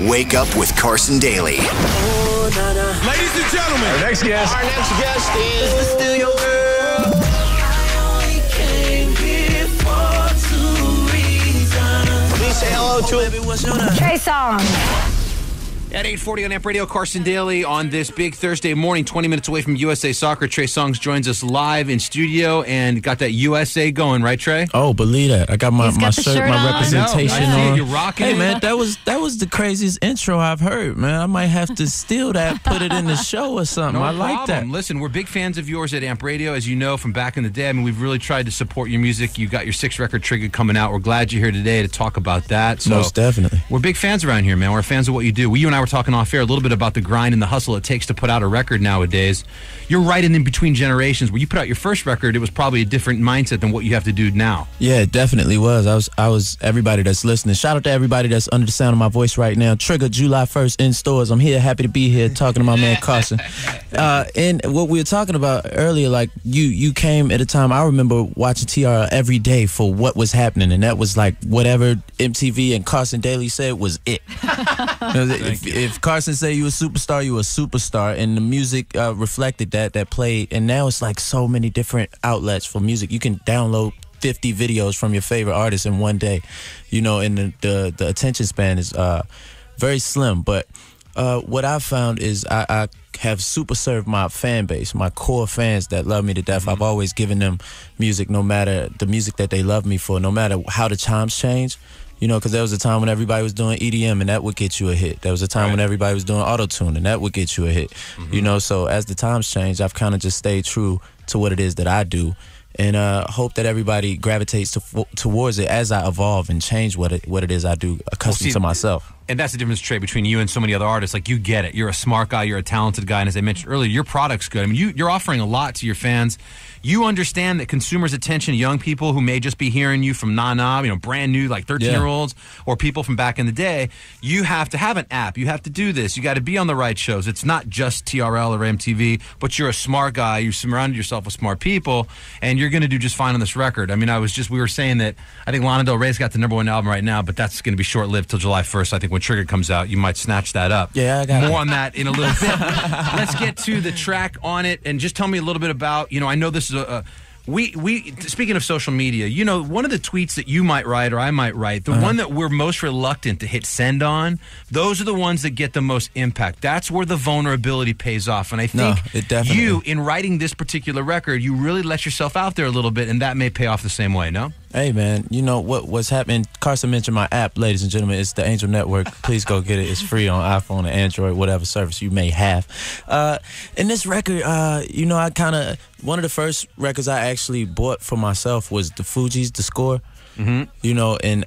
Wake up with Carson Daly. Oh, nah, nah. Ladies and gentlemen, Our next guest is Still Your Girl. I only came here for 2 reasons. Please say hello to Trey Songz. At 8:40 on Amp Radio, Carson Daly on this big Thursday morning, 20 minutes away from USA Soccer. Trey Songz joins us live in studio and got that USA going, right, Trey? Oh, believe that. I got my shirt, my representation on. You're rocking Hey, it. man, that was the craziest intro I've heard, man. I might have to steal that, put it in the show or something. No I like problem. that. Listen, we're big fans of yours at Amp Radio, as you know from back in the day. I mean, we've really tried to support your music. You got your 6th record, Trigga, coming out. We're glad you're here today to talk about that. So Most definitely. We're big fans around here, man. We're fans of what you do. You and I were talking off air a little bit about the grind and the hustle it takes to put out a record nowadays. You're right in between generations. When you put out your first record, it was probably a different mindset than what you have to do now. Yeah, it definitely was. I was everybody that's listening. Shout out to everybody that's under the sound of my voice right now. Trigga, July 1st in stores. I'm here, happy to be here, talking to my man Carson. And what we were talking about earlier, like you came at a time. I remember watching TRL every day for what was happening, and that was like whatever MTV and Carson Daly said was it. If Carson said you a superstar, you a superstar, and the music reflected that played. And now it's like so many different outlets for music. You can download 50 videos from your favorite artist in one day, you know, and the attention span is very slim. But what I've found is I have super served my fan base, my core fans that love me to death. I've always given them music, no matter the music that they love me for, no matter how the times change. You know, because there was a time when everybody was doing EDM and that would get you a hit. There was a time when everybody was doing auto-tune and that would get you a hit. You know, so as the times change, I've kind of just stayed true to what it is that I do, and hope that everybody gravitates towards it as I evolve and change what it is I do, accustomed to myself. And that's the difference, Trey, between you and so many other artists. Like, you get it. You're a smart guy. You're a talented guy. And as I mentioned earlier, your product's good. I mean, you're offering a lot to your fans. You understand that consumers' attention, young people who may just be hearing you from na-na, you know, brand new, like 13-year-olds, or people from back in the day, you have to have an app. You have to do this. You got to be on the right shows. It's not just TRL or MTV, but you're a smart guy. You surrounded yourself with smart people, and you're going to do just fine on this record. I mean, we were saying that I think Lana Del Rey's got the #1 album right now, but that's going to be short-lived till July 1st. I think when Trigga comes out, you might snatch that up. Yeah, I got more on that in a little bit. Let's get to the track on it, and just tell me a little bit about, you know, I know this is we speaking of social media, you know, one of the tweets that you might write or I might write, the one that we're most reluctant to hit send on, those are the ones that get the most impact. That's where the vulnerability pays off. And I think you, in writing this particular record, you really let yourself out there a little bit, and that may pay off the same way, no? Hey, man, you know what's happening? Carson mentioned my app, ladies and gentlemen. It's the Angel Network. Please go get it. It's free on iPhone and Android, whatever service you may have. And this record, you know, one of the first records I actually bought for myself was the Fugees, The Score. You know, and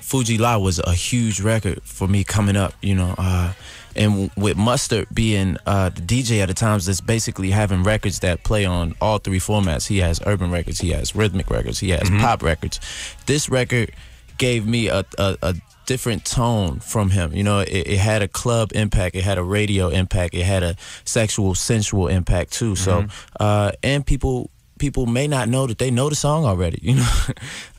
Fuji La was a huge record for me coming up, you know. And with Mustard being the DJ at the times, that's basically having records that play on all 3 formats. He has urban records, he has rhythmic records, he has pop records. This record gave me a different tone from him. You know, it had a club impact, it had a radio impact, it had a sexual, sensual impact too. So, and people may not know that they know the song already, you know.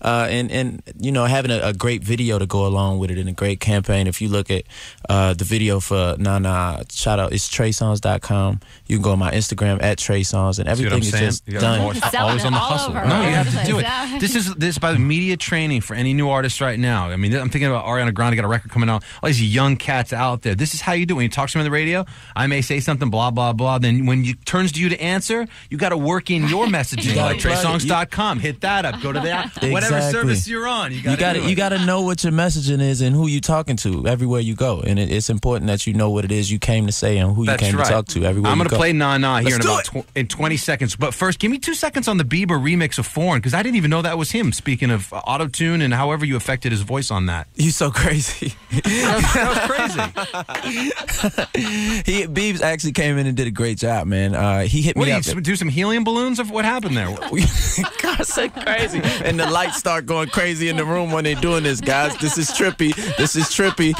And you know, having a great video to go along with it and a great campaign. If you look at the video for Nah, shout out, it's TreySongz.com. You can go on my Instagram at Trey Songz, and everything is just done. Always on the hustle. No, you have to do it. This is by media training for any new artist right now. I mean, I'm thinking about Ariana Grande, got a record coming out. All these young cats out there. This is how you do it. When you talk to them on the radio, I may say something, blah, blah, blah. Then when it turns to you to answer, you got to work in your messaging. Like TreySongz.com. Hit that up. Go to that. Whatever service you're on. You got to know what your messaging is and who you're talking to everywhere you go. And it's important that you know what it is you came to say and who you came to talk to everywhere you go. I'm going to play Nah here in 20 seconds. But first, give me 2 seconds on the Bieber remix of Foreign, because I didn't even know that was him. Speaking of auto-tune and however you affected his voice on that. You so crazy. That was crazy. Biebs actually came in and did a great job, man. He hit me up. Did you do some helium balloons of what happened? up in there? Carson crazy. And the lights start going crazy in the room when they're doing this, guys. This is trippy. This is trippy.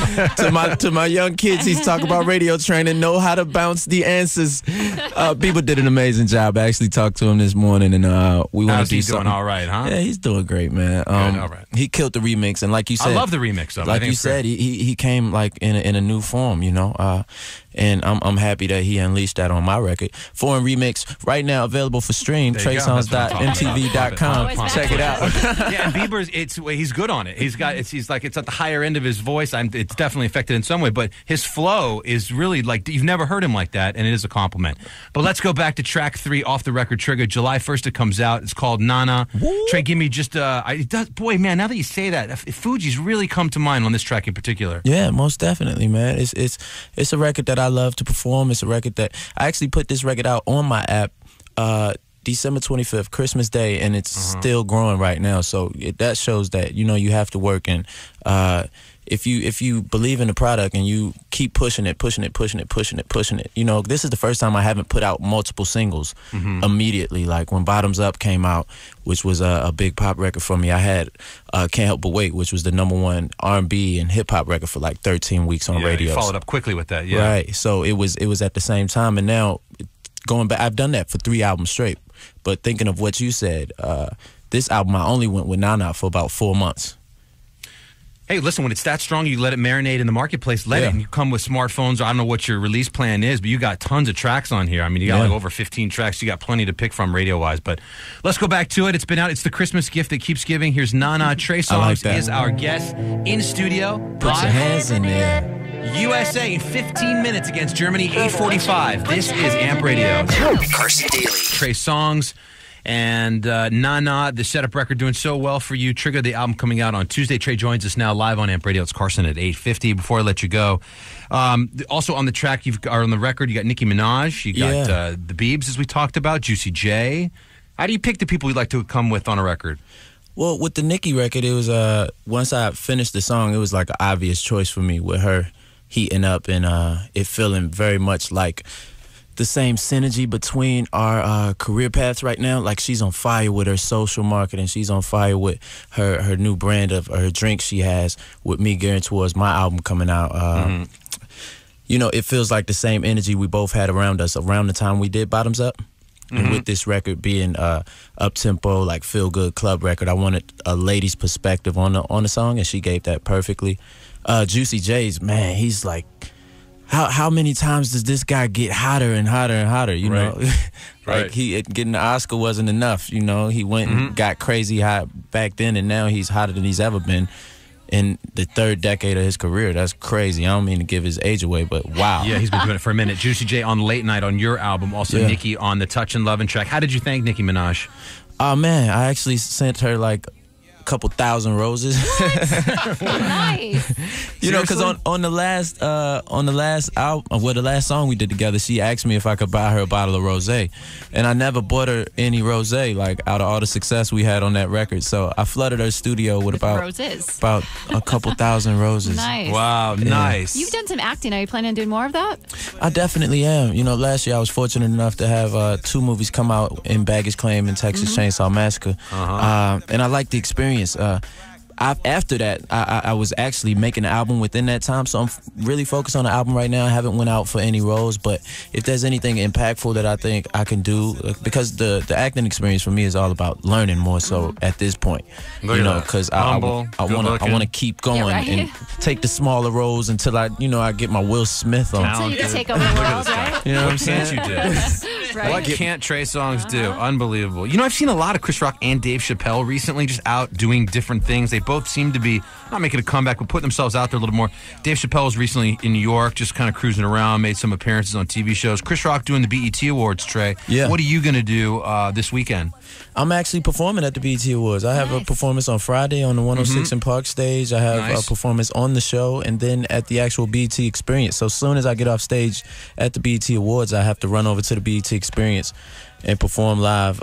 To my young kids, he's talking about radio training, know how to bounce the answers. Bieber did an amazing job. I actually talked to him this morning, and we want to do something. Doing all right, huh? Yeah, he's doing great, man. Good, all right. He killed the remix, and like you said, I love the remix of it. Like you said, he came like in a new form, you know. And I'm happy that he unleashed that on my record. Foreign remix right now available for stream. TreySongz.mtv.com. Check it out. Yeah, and Bieber's he's good on it. He's at the higher end of his voice. It's definitely affected in some way, but his flow is really like you've never heard him like that, and it is a compliment. But let's go back to track 3 off the record, Trigga. July 1st it comes out. It's called Nana. Woo. Trey, give me just boy, man. Now that you say that, Fuji's really come to mind on this track in particular. Yeah, most definitely, man. It's a record that I love to perform. It's a record that I actually put this record out on my app December 25th, Christmas Day, and it's still growing right now. So that shows that, you know, you have to work, and if you believe in the product and you keep pushing it, you know, this is the first time I haven't put out multiple singles immediately. Like when Bottoms Up came out, which was a big pop record for me, I had Can't Help But Wait, which was the #1 R&B and hip hop record for like 13 weeks on radio. You followed up quickly with that, yeah. Right, so it was at the same time, and now going back, I've done that for 3 albums straight. But thinking of what you said, this album I only went with Nana for about 4 months. Hey, listen, when it's that strong, you let it marinate in the marketplace, let it, and you come with smartphones. I don't know what your release plan is, but you got tons of tracks on here. I mean, you got like over 15 tracks. You got plenty to pick from radio-wise. But let's go back to it. It's been out. It's the Christmas gift that keeps giving. Here's Nana. Trey Songz is our guest in studio. Put your hands in there. USA in 15 minutes against Germany, 8:45. This is Amp Radio. Carson Daly. Trey Songz. And Nana, the setup record doing so well for you. Trigga, the album coming out on Tuesday. Trey joins us now live on Amp Radio. It's Carson at 8:50. Before I let you go, also on the track, on the record, you got Nicki Minaj. You got the Biebs, as we talked about, Juicy J. How do you pick the people you like to come with on a record? Well, with the Nicki record, it was once I finished the song, it was like an obvious choice for me with her heating up and it feeling very much like the same synergy between our career paths right now. Like, she's on fire with her social marketing. She's on fire with her new brand of her drink she has, with me gearing towards my album coming out. You know, it feels like the same energy we both had around us around the time we did Bottoms Up. And with this record being up-tempo, like feel-good club record, I wanted a lady's perspective on the song, and she gave that perfectly. Juicy J's, man, he's like, how many times does this guy get hotter and hotter and hotter, you know? Like, getting the Oscar wasn't enough, you know? He went and got crazy hot back then, and now he's hotter than he's ever been in the 3rd decade of his career. That's crazy. I don't mean to give his age away, but wow. Yeah, he's been doing it for a minute. Juicy J on Late Night on your album, also Nicki on the Touch and Lovin' track. How did you thank Nicki Minaj? Oh, man, I actually sent her like couple thousand roses. Nice. You know, because on the last album, well, the last song we did together, she asked me if I could buy her a bottle of rosé, and I never bought her any rosé. Like, out of all the success we had on that record, so I flooded her studio with about a couple thousand roses. Nice. Wow, nice. You've done some acting. Are you planning on doing more of that? I definitely am. You know, last year I was fortunate enough to have 2 movies come out in Baggage Claim and Texas Chainsaw Massacre, and I like the experience. After that, I was actually making an album within that time, so I'm really focused on the album right now. I haven't went out for any roles, but if there's anything impactful that I think I can do, because the acting experience for me is all about learning more so at this point, you know, because I want to keep going and take the smaller roles until I get my Will Smith on. So you can take over the world, right? You know what I'm saying? What can't you do? Right. What can't Trey Songz do? Unbelievable. You know, I've seen a lot of Chris Rock and Dave Chappelle recently just out doing different things. They both seem to be not making a comeback, but putting themselves out there a little more. Dave Chappelle was recently in New York, just kind of cruising around, made some appearances on TV shows. Chris Rock doing the BET Awards, Trey. Yeah. What are you going to do this weekend? I'm actually performing at the BET Awards. I have a performance on Friday on the 106 in Park stage. I have a performance on the show, and then at the actual BET Experience. So as soon as I get off stage at the BET Awards, I have to run over to the BET Experience and perform live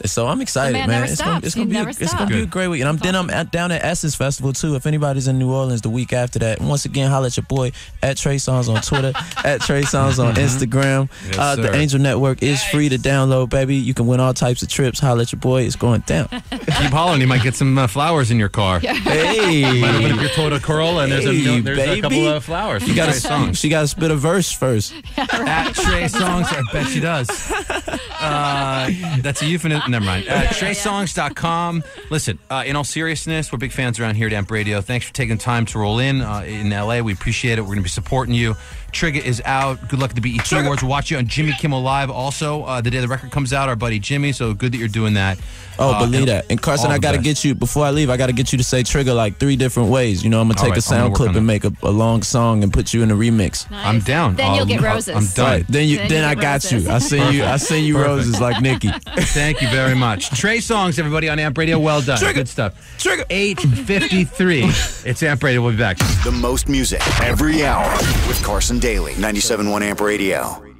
So I'm excited, man man. never It's gonna stops. He never be a stops. great week. And I'm down at Essence Festival too. If anybody's in New Orleans the week after that, once again, holla at your boy at Trey Songz on Twitter, at Trey Songz on Instagram. Yes, The Angel Network is free to download, baby. You can win all types of trips. Holla at your boy. It's going down. Keep hollering. You might get some flowers in your car. Hey, Might open up your Toyota Corolla and there's a baby. couple of flowers. She got to spit a verse first. At Trey Songz, I bet she does. That's a euphemism. Never mind. TreySongs.com. Listen, in all seriousness, we're big fans around here at Amp Radio. Thanks for taking time to roll in LA. We appreciate it. We're going to be supporting you. Trigga is out. Good luck at the BET Awards. We'll watch you on Jimmy Kimmel Live also the day the record comes out, our buddy Jimmy. So good that you're doing that. Believe that. And Carson, I got to get you, before I leave, I got to get you to say Trigga like 3 different ways. You know, I'm going to take a sound clip and make a long song and put you in a remix. Nice. I'm down. Then you'll get roses. I'm done. Right. Then I got roses. you. I send you roses like Nicki. Thank you very much. Trey Songz, everybody on Amp Radio. Well done. Trigga. Good stuff. Trigga. 8:53. It's Amp Radio. We'll be back. The most music every hour with Carson Daly. 97.1 Amp Radio.